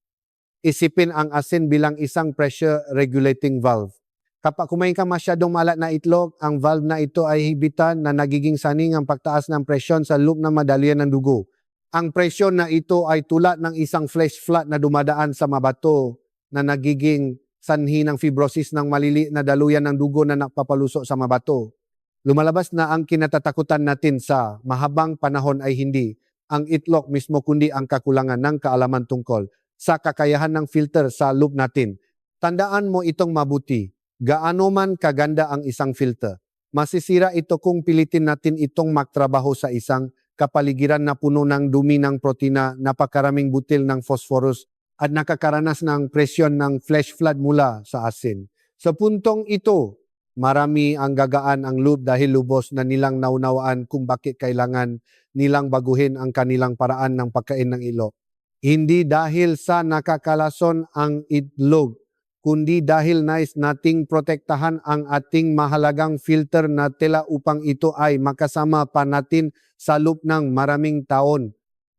S1: Isipin ang asin bilang isang pressure regulating valve. Kapag kumain ka masyadong malat na itlog, ang valve na ito ay hibitan na nagiging saning ang pagtaas ng presyon sa loob ng madalian ng dugo. Ang presyon na ito ay tulad ng isang flash flood na dumadaan sa mabato na nagiging sanhi ng fibrosis ng maliliit na daluyan ng dugo na nagpapalusok sa mabato. Lumalabas na ang kinatatakutan natin sa mahabang panahon ay hindi ang itlog mismo kundi ang kakulangan ng kaalaman tungkol sa kakayahan ng filter sa loob natin. Tandaan mo itong mabuti. Gaano man kaganda ang isang filter, masisira ito kung pilitin natin itong magtrabaho sa isang kapaligiran na puno ng dumi ng protina, napakaraming butil ng phosphorus at nakakaranas ng presyon ng flash flood mula sa asin. Sa puntong ito, marami ang gagaan ang loob dahil lubos na nilang naunawaan kung bakit kailangan nilang baguhin ang kanilang paraan ng pagkain ng itlog. Hindi dahil sa nakakalason ang itlog, kundi dahil nais nating protektahan ang ating mahalagang filter na tela upang ito ay makasama pa natin sa loob ng maraming taon.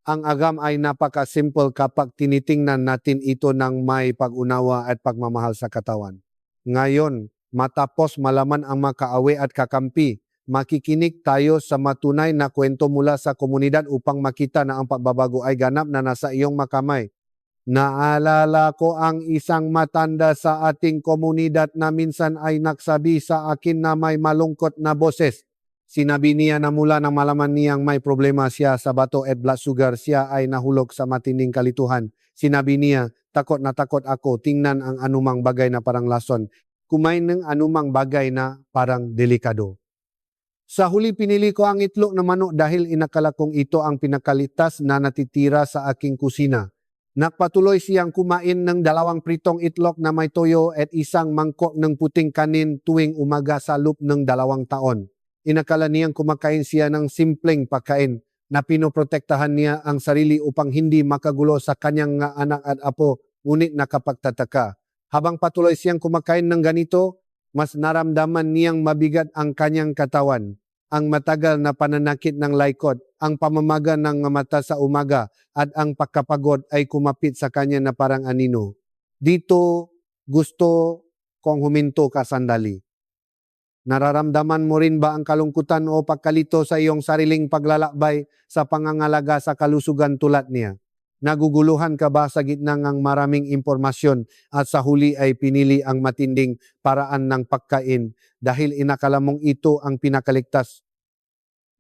S1: Ang agam ay napaka-simple kapag tinitingnan natin ito ng may pag-unawa at pagmamahal sa katawan. Ngayon, matapos malaman ang makaawi at kakampi, makikinig tayo sa matunay na kwento mula sa komunidad upang makita na ang pagbabago ay ganap na nasa iyong makamay. Naalala ko ang isang matanda sa ating komunidad na minsan ay nagsabi sa akin na may malungkot na boses. Sinabi niya na mula nang malaman niyang may problema siya sa bato at blood sugar, siya ay nahulog sa matinding kalituhan. Sinabi niya, takot na takot ako, tingnan ang anumang bagay na parang lason. Kumain ng anumang bagay na parang delikado. Sa huli pinili ko ang itlog na manok dahil inakala kong ito ang pinakalitas na natitira sa aking kusina. Nagpatuloy siyang kumain ng 2 pritong itlog na may toyo at isang mangkok ng puting kanin tuwing umaga sa loob ng 2 taon. Inakala niyang kumakain siya ng simpleng pagkain na pinoprotektahan niya ang sarili upang hindi makagulo sa kanyang nga anak at apo, ngunit nakapagtataka. Habang patuloy siyang kumakain ng ganito, mas naramdaman niyang mabigat ang kanyang katawan. Ang matagal na pananakit ng laikot, ang pamamaga ng mata sa umaga at ang pagkapagod ay kumapit sa kanya na parang anino. Dito gusto kong huminto ka sandali. Nararamdaman mo rin ba ang kalungkutan o pagkalito sa iyong sariling paglalakbay sa pangangalaga sa kalusugan tulad niya? Naguguluhan ka ba sa gitna ng maraming impormasyon at sa huli ay pinili ang matinding paraan ng pagkain dahil inakala mong ito ang pinakaligtas?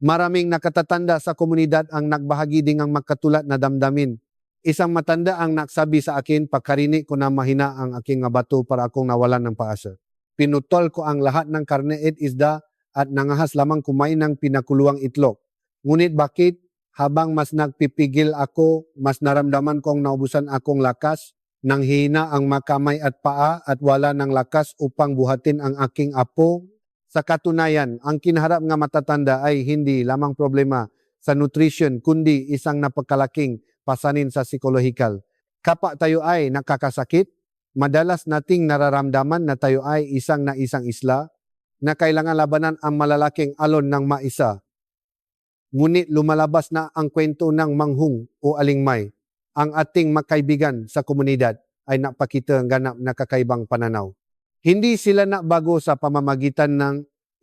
S1: Maraming nakatatanda sa komunidad ang nagbahagi ding ang magkatulad na damdamin. Isang matanda ang nagsabi sa akin, pagkarinig ko na mahina ang aking bato para akong nawalan ng paasa. Pinutol ko ang lahat ng karne at isda at nangahas lamang kumain ng pinakuluang itlog. Ngunit bakit? Habang mas nagpipigil ako, mas naramdaman kong naubusan akong lakas, nang hina ang makamay at paa at wala ng lakas upang buhatin ang aking apo. Sa katunayan, ang kinaharap nga matatanda ay hindi lamang problema sa nutrition, kundi isang napakalaking pasanin sa psikolohikal. Kapag tayo ay nakakasakit, madalas nating nararamdaman na tayo ay isang isla na kailangan labanan ang malalaking alon ng maisa. Ngunit lumalabas na ang kwento ng manghung o alingmay. Ang ating makaibigan sa komunidad ay napakita ang ganap na kakaibang pananaw. Hindi sila nabago sa pamamagitan ng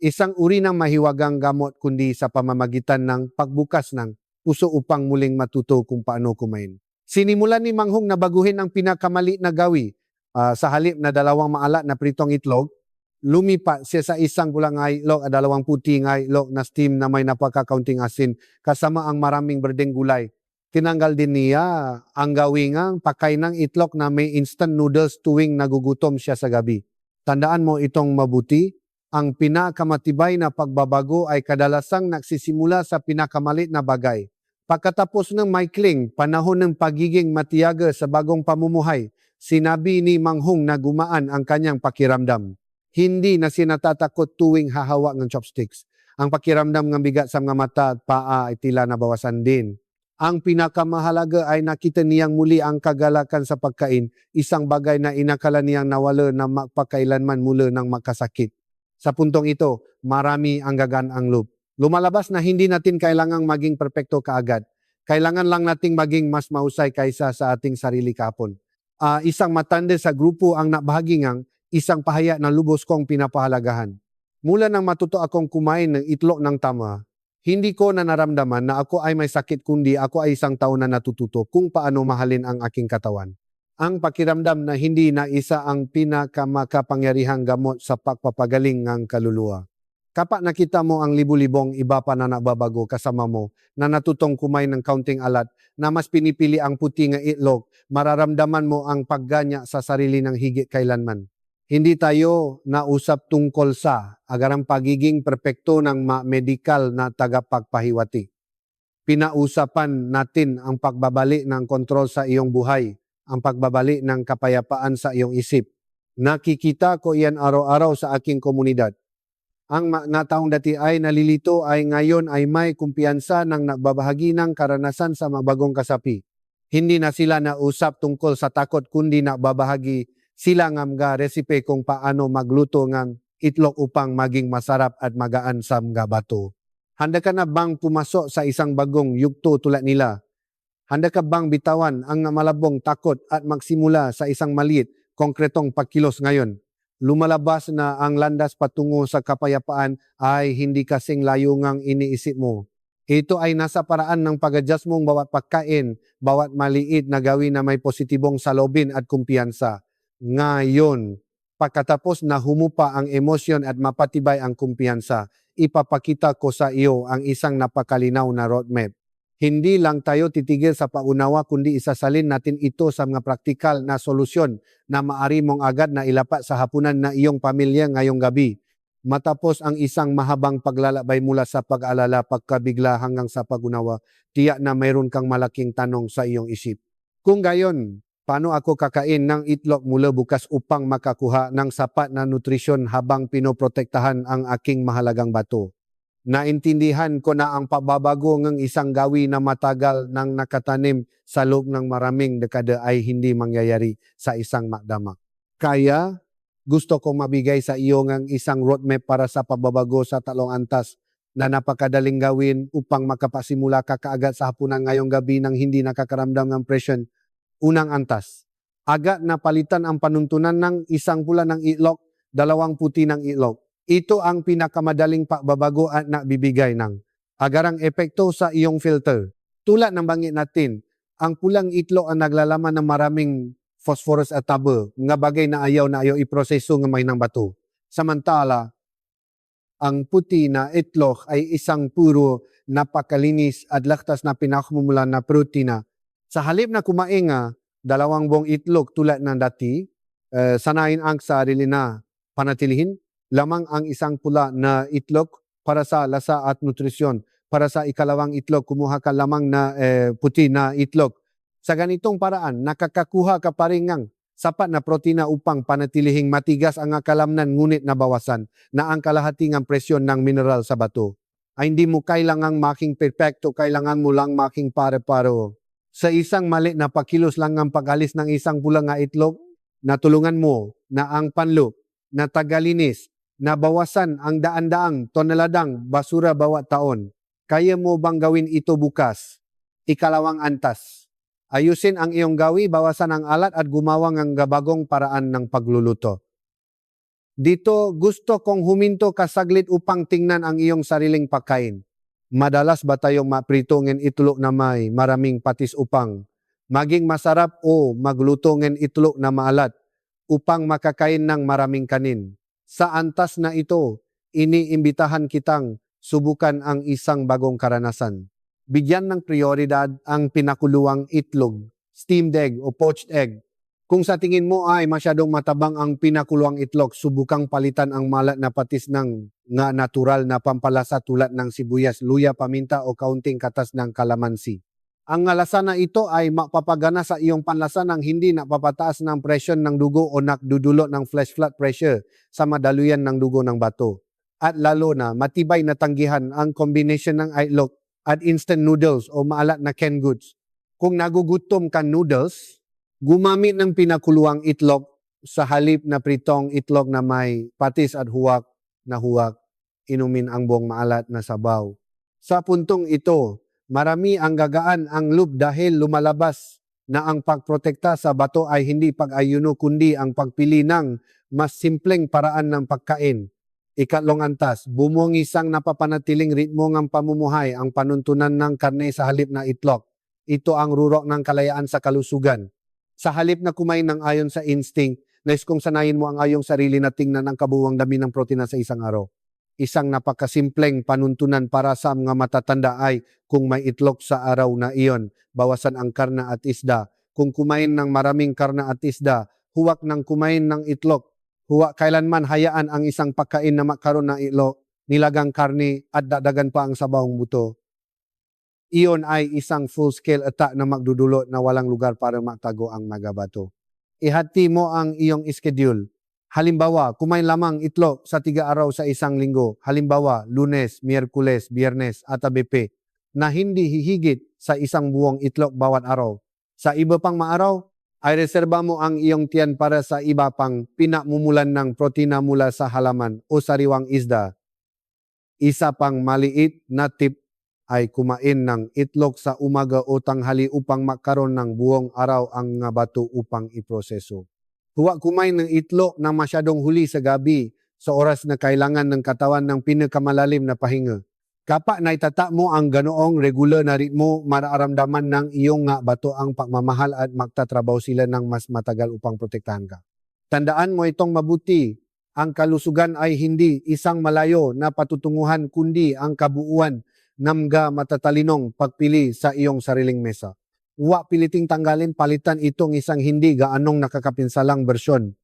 S1: isang uri ng mahiwagang gamot kundi sa pamamagitan ng pagbukas ng puso upang muling matuto kung paano kumain. Sinimulan ni Manghung na baguhin ang pinakamali na gawi. Sa halip na 2 maalat na pritong itlog, lumipat siya sa isang pulang itlog at 2 puting itlog na steam na may napaka-kaunting asin kasama ang maraming berdeng gulay. Tinanggal din niya ang gawingang pakain ng itlog na may instant noodles tuwing nagugutom siya sa gabi. Tandaan mo itong mabuti, ang pinakamatibay na pagbabago ay kadalasang nagsisimula sa pinakamalit na bagay. Pagkatapos ng maikling panahon ng pagiging matiyaga sa bagong pamumuhay, sinabi ni Manghung na gumaan ang kanyang pakiramdam. Hindi na siya natatakot tuwing hahawak ng chopsticks. Ang pakiramdam ng bigat sa mga mata at paa ay tila nabawasan din. Ang pinakamahalaga ay nakita niyang muli ang kagalakan sa pagkain, isang bagay na inakala niyang nawala na magpakailanman mula ng makasakit. Sa puntong ito, marami ang gaganaang loob. Lumalabas na hindi natin kailangang maging perpekto kaagad. Kailangan lang nating maging mas mahusay kaysa sa ating sarili kapon. Isang matanda sa grupo ang nabahagi ngang isang pahaya na lubos kong pinapahalagahan. Mula nang matuto akong kumain ng itlog ng tama, hindi ko na naramdaman na ako ay may sakit kundi ako ay isang tao na natututo kung paano mahalin ang aking katawan. Ang pakiramdam na hindi na isa ang pinakamakapangyarihang gamot sa pagpapagaling ng kaluluwa. Kapag nakita mo ang libu-libong iba pa na nababago kasama mo na natutong kumain ng kaunting alat na mas pinipili ang puti ng itlog, mararamdaman mo ang pagganya sa sarili ng higit kailanman. Hindi tayo nausap tungkol sa agarang pagiging perpekto ng medikal na tagapagpahiwati. Pinausapan natin ang pagbabalik ng kontrol sa iyong buhay, ang pagbabalik ng kapayapaan sa iyong isip. Nakikita ko iyan araw-araw sa aking komunidad. Ang na taong dati ay nalilito ay ngayon ay may kumpiyansa ng nagbabahagi ng karanasan sa mabagong kasapi. Hindi na sila nausap tungkol sa takot kundi nagbabahagi sila ng mga resipe kung paano magluto ng itlog upang maging masarap at magaan sa mga bato. Handa ka na bang pumasok sa isang bagong yugto tulad nila? Handa ka bang bitawan ang malabong takot at magsimula sa isang maliit, konkretong pagkilos ngayon? Lumalabas na ang landas patungo sa kapayapaan ay hindi kasing layo ngang iniisip mo. Ito ay nasa paraan ng pag-adjust mong bawat pagkain, bawat maliit na gawin na may positibong salobin at kumpiyansa. Ngayon, pagkatapos na humupa ang emosyon at mapatibay ang kumpiyansa, ipapakita ko sa iyo ang isang napakalinaw na roadmap. Hindi lang tayo titigil sa paunawa kundi isasalin natin ito sa mga praktikal na solusyon na maaari mong agad na ilapat sa hapunan na iyong pamilya ngayong gabi. Matapos ang isang mahabang paglalakbay mula sa pag-alala, pagkabigla hanggang sa pag-unawa, tiyak na mayroon kang malaking tanong sa iyong isip. Kung gayon, paano ako kakain ng itlog mula bukas upang makakuha ng sapat na nutrisyon habang pinoprotektahan ang aking mahalagang bato? Naintindihan ko na ang pagbabago ng isang gawi na matagal nang nakatanim sa loob ng maraming dekada ay hindi mangyayari sa isang magdamag. Kaya, gusto kong mabigay sa iyo ng isang roadmap para sa pagbabago sa 3 antas na napakadaling gawin upang makapasimula ka kaagad sa hapunan ngayong gabi nang hindi nakakaramdam ng presyon. Unang antas, agad na palitan ang panuntunan ng 1 pula ng itlog, 2 puti ng itlog. Ito ang pinakamadaling pagbabago at nabibigay ng agarang epekto sa iyong filter. Tulad ng banggit natin, ang pulang itlog ang naglalaman ng maraming phosphorus at taba, nga bagay na ayaw iproseso ng may ng bato. Samantala, ang puti na itlog ay isang puro, napakalinis at laktas na pinakmumulan na protina. Sa halip na kumain nga, 2 buong itlog tulad ng dati, sanayin ang sarili na panatilihin lamang ang 1 pula na itlog para sa lasa at nutrisyon. Para sa ikalawang itlog, kumuha ka lamang na puti na itlog. Sa ganitong paraan, nakakakuha ka pa rin ng sapat na protina upang panatilihing matigas ang kalamnan ngunit nabawasan na ang kalahati ng presyon ng mineral sa bato. Ay hindi mo kailangang making perfecto, kailangan mo lang making pare-paro. Sa isang mali na pakilos lang ang pag-alis ng 1 pula nga itlog, natulungan mo na ang panlo na tagalinis, nabawasan ang daan-daang toneladang basura bawat taon. Kaya mo bang gawin ito bukas? Ikalawang antas. Ayusin ang iyong gawi, bawasan ang alat at gumawa ng bagong paraan ng pagluluto. Dito gusto kong huminto ka saglit upang tingnan ang iyong sariling pagkain. Madalas ba tayong maprito ng itlog na may maraming patis upang maging masarap o magluto ng itlog na maalat upang makakain ng maraming kanin? Sa antas na ito, iniimbitahan kitang subukan ang isang bagong karanasan. Bigyan ng prioridad ang pinakuluang itlog, steamed egg o poached egg. Kung sa tingin mo ay masyadong matabang ang pinakuluang itlog, subukang palitan ang malat na patis ng nga natural na pampalasa tulad ng sibuyas, luya, paminta o kaunting katas ng kalamansi. Ang lasa na ito ay mapapagana sa iyong panlasa ng hindi napapataas ng presyon ng dugo o nakdudulot ng flash flood pressure sa madaluyan ng dugo ng bato. at lalo na matibay na tanggihan ang kombinasyon ng itlog at instant noodles o maalat na canned goods. Kung nagugutom ka noodles, gumamit ng pinakuluang itlog sa halip na pritong itlog na may patis at huwak na huwak, inumin ang buong maalat na sabaw. Sa puntong ito, marami ang gagaan ang loop dahil lumalabas na ang pagprotekta sa bato ay hindi pag-ayuno kundi ang pagpili ng mas simpleng paraan ng pagkain. Ikatlong antas, bumuong isang napapanatiling ritmo ng pamumuhay ang panuntunan ng karne sa halip na itlog. Ito ang rurok ng kalayaan sa kalusugan. Sa halip na kumain ng ayon sa instinct, nais kong sanayin mo ang ayong sarili na tingnan ang kabuuang dami ng protina sa isang araw. Isang napakasimpleng panuntunan para sa mga matatanda ay kung may itlog sa araw na iyon, bawasan ang karna at isda. Kung kumain ng maraming karna at isda, huwag nang kumain ng itlog. Huwag kailanman hayaan ang isang pagkain na makaroon ng itlog, nilagang karne at dagdagan pa ang sabawang buto. Iyon ay isang full-scale attack na magdudulot na walang lugar para matago ang mga bato. Ihati mo ang iyong schedule. Halimbawa, kumain lamang itlog sa 3 araw sa isang linggo. Halimbawa, Lunes, Miyerkules, Biyernes at Abepe na hindi hihigit sa isang buong itlog bawat araw. Sa iba pang maaraw, ay reserba mo ang iyong tiyan para sa iba pang pinamumulan ng protina mula sa halaman o sariwang isda. Isa pang maliit na tip ay kumain ng itlog sa umaga o tanghali upang makaroon ng buong araw ang mga bato upang iproseso. Huwag kumain ng itlog na masyadong huli sa gabi sa oras na kailangan ng katawan ng pinakamalalim na pahinga. Kapag naitata mo ang ganoong regular na ritmo, mararamdaman ng iyong nga bato ang pagmamahal at magtatrabaho sila ng mas matagal upang protektahan ka. Tandaan mo itong mabuti, ang kalusugan ay hindi isang malayo na patutunguhan kundi ang kabuuan ng matatalinong pagpili sa iyong sariling mesa. Huwag piliting tanggalin, palitan itong isang hindi gaanong nakakapinsalang bersyon.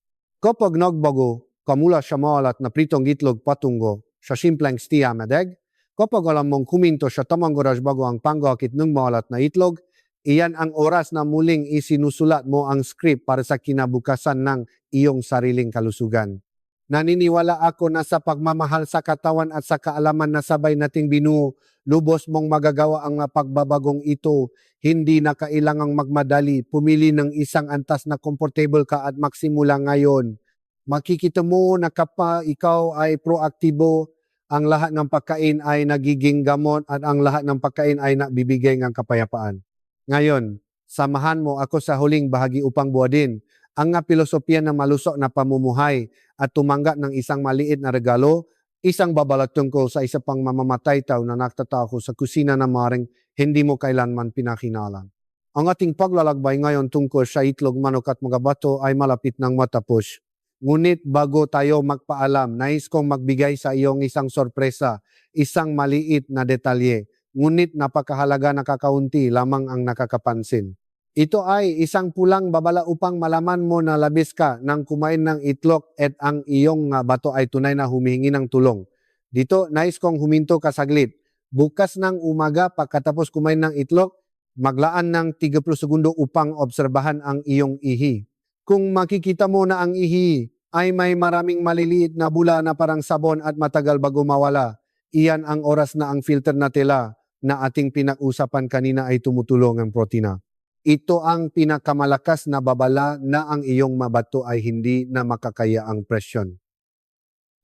S1: Kapag nagbago, kamula sa maalat na pritong itlog patungo sa simpleng stiya madeg, kapag alam mong kuminto sa tamang oras bago ang panggakit ng maalat na itlog, iyan ang oras na muling isinusulat mo ang script para sa kinabukasan ng iyong sariling kalusugan. Naniniwala ako na sa pagmamahal sa katawan at sa kaalaman na sabay nating binuo, lubos mong magagawa ang pagbabagong ito. Hindi na kailangang magmadali, pumili ng isang antas na comfortable ka at magsimula ngayon. Makikita mo na kapag ikaw ay proaktibo, ang lahat ng pagkain ay nagiging gamot at ang lahat ng pagkain ay nagbibigay ng kapayapaan. Ngayon, samahan mo ako sa huling bahagi upang buwadin ang filosofiya ng malusok na pamumuhay at tumanggap ng isang maliit na regalo, isang babalak tungkol sa isa pang mamamatay tao na nagtatako sa kusina na maring hindi mo kailanman pinakinalan. Ang ating paglalakbay ngayon tungkol sa itlog, manok at mga bato ay malapit nang matapos. Ngunit bago tayo magpaalam, nais kong magbigay sa iyong isang sorpresa, isang maliit na detalye. Ngunit napakahalaga, nakakaunti lamang ang nakakapansin. Ito ay isang pulang babala upang malaman mo na labis ka nang kumain ng itlog at ang iyong bato ay tunay na humihingi ng tulong. Dito, nais kong huminto ka saglit. Bukas ng umaga pagkatapos kumain ng itlog, maglaan ng 30 segundo upang obserbahan ang iyong ihi. Kung makikita mo na ang ihi ay may maraming maliliit na bula na parang sabon at matagal bago mawala, iyan ang oras na ang filter na tela na ating pinag-usapan kanina ay tumutulong ang protina. Ito ang pinakamalakas na babala na ang iyong mabato ay hindi na makakaya ang presyon.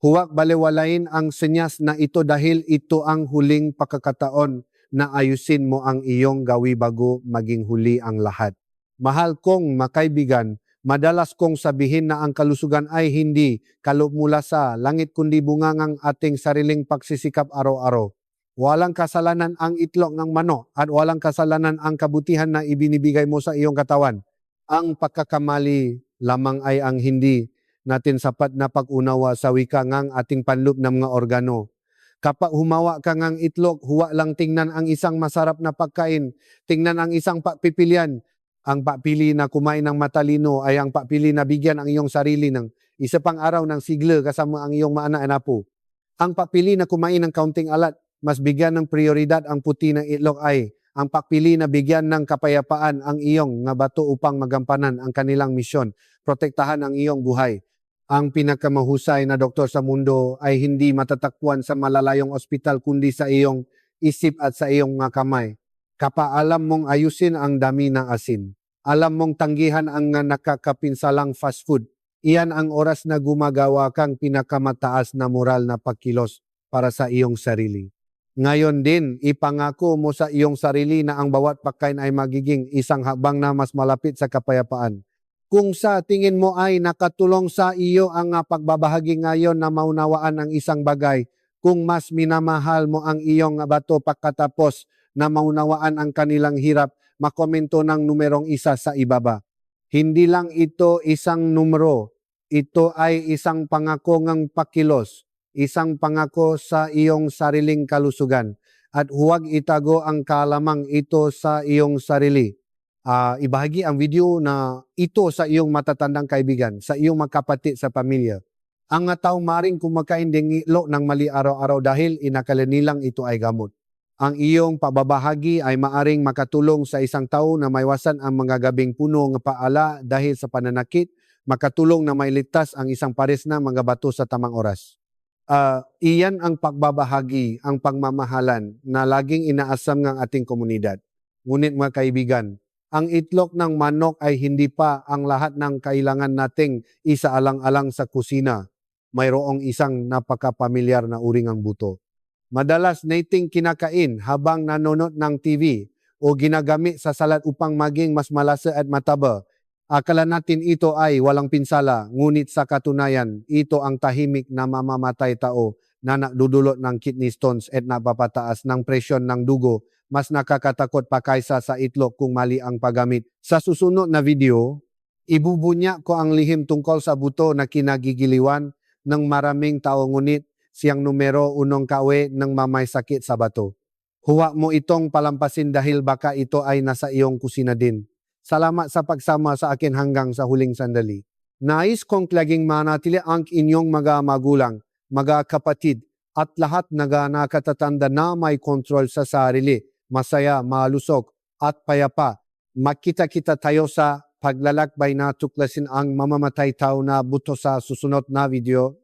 S1: Huwag balewalain ang senyas na ito dahil ito ang huling pagkakataon na ayusin mo ang iyong gawi bago maging huli ang lahat. Mahal kong makaibigan, madalas kong sabihin na ang kalusugan ay hindi kaloob mula sa langit kundi bungangang ating sariling pagsisikap araw-araw. Walang kasalanan ang itlog ng manok at walang kasalanan ang kabutihan na ibinibigay mo sa iyong katawan. Ang pagkakamali lamang ay ang hindi natin sapat na pag-unawa sa wika ng ating panloob ng mga organo. Kapag humawa ka ng itlog, huwag lang tingnan ang isang masarap na pagkain, tingnan ang isang pagpipilian. Ang pagpili na kumain ng matalino ay ang pagpili na bigyan ang iyong sarili ng isa pang araw ng sigla kasama ang iyong mga anak-anapo. Ang pagpili na kumain ng kaunting alat, mas bigyan ng prioridad ang puti ng itlog ay ang pagpili na bigyan ng kapayapaan ang iyong nga bato upang magampanan ang kanilang misyon, protektahan ang iyong buhay. Ang pinakamahusay na doktor sa mundo ay hindi matatakbuhan sa malalayong ospital kundi sa iyong isip at sa iyong mga kamay. Kapaalam mong ayusin ang dami ng asin. Alam mong tanggihan ang nga nakakapinsalang fast food. Iyan ang oras na gumagawa kang pinakamataas na moral na pagkilos para sa iyong sarili. Ngayon din, ipangako mo sa iyong sarili na ang bawat pagkain ay magiging isang hakbang na mas malapit sa kapayapaan. Kung sa tingin mo ay nakatulong sa iyo ang pagbabahagi ngayon na maunawaan ang isang bagay, kung mas minamahal mo ang iyong bato pagkatapos na maunawaan ang kanilang hirap, makomento ng numerong 1 sa ibaba. Hindi lang ito isang numero, ito ay isang pangako ng pakilos, isang pangako sa iyong sariling kalusugan, at huwag itago ang kalamang ito sa iyong sarili. Ibahagi ang video na ito sa iyong matatandang kaibigan, sa iyong magkapatid sa pamilya. Ang tao maring kumakain ng ilo ng mali araw-araw dahil inakala nilang ito ay gamot. Ang iyong pababahagi ay maaring makatulong sa isang tao na maiwasan ang mga gabing puno ng paala dahil sa pananakit, makatulong na mailigtas ang isang pares na mga bato sa tamang oras. Iyan ang pagbabahagi, ang pagmamahalan na laging inaasam ng ating komunidad. Ngunit mga kaibigan, ang itlog ng manok ay hindi pa ang lahat ng kailangan nating isaalang-alang sa kusina. Mayroong isang napakapamilyar na uring ang buto. Madalas nating kinakain habang nanonood ng TV o ginagamit sa salad upang maging mas malasa at mataba. Akala natin ito ay walang pinsala, ngunit sa katunayan, ito ang tahimik na mamamatay tao na nadudulot ng kidney stones at napapataas ng presyon ng dugo. Mas nakakatakot pa kaysa sa itlog kung mali ang paggamit. Sa susunod na video, ibubunya ko ang lihim tungkol sa buto na kinagigiliwan ng maraming tao, ngunit siyang numero 1 kawe ng mamay sakit sa bato. Huwag mo itong palampasin dahil baka ito ay nasa iyong kusina din. Salamat sa pagsama sa akin hanggang sa huling sandali. Nais kong laging manatili ang inyong mga magulang, mga kapatid, at lahat na nakatatanda na may kontrol sa sarili, masaya, malusog, at payapa. Magkita-kita tayo sa paglalakbay na tuklasin ang mamamatay tao na buto sa susunod na video.